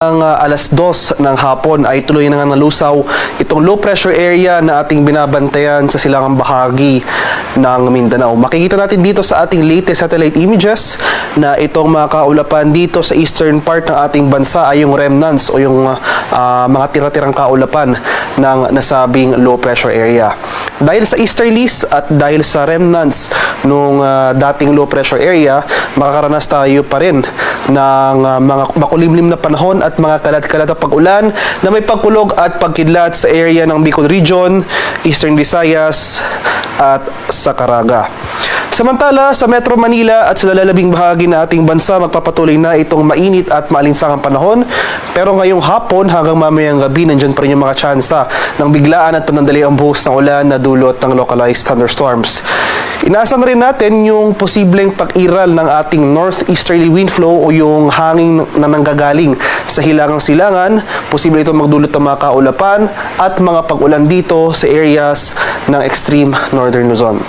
Alas 2 ng hapon ay tuloy na nga nalusaw itong low pressure area na ating binabantayan sa silangang bahagi ng Mindanao. Makikita natin dito sa ating latest satellite images na itong mga kaulapan dito sa eastern part ng ating bansa ay yung remnants o yung mga tira-tirang kaulapan ng nasabing low pressure area. Dahil sa easterlies at dahil sa remnants nung dating low pressure area, makakaranas tayo pa rin ng mga makulimlim na panahon at mga kalat-kalat na pag-ulan na may pagkulog at pagkidlat sa area ng Bicol Region, Eastern Visayas at sa Caraga. Samantala, sa Metro Manila at sa lalabing bahagi ng ating bansa, magpapatuloy na itong mainit at maalinsangang panahon. Pero ngayong hapon hanggang mamayang gabi, nandyan pa rin yung mga tsansa ng biglaan at panandaliang buhos ng ulan na dulot ng localized thunderstorms. Inaasahan na rin natin yung posibleng pag-iral ng ating northeasterly wind flow o yung hangin na nanggagaling sa hilagang silangan. Posible ito magdulot ng mga kaulapan at mga pag-ulan dito sa areas ng extreme northern Luzon.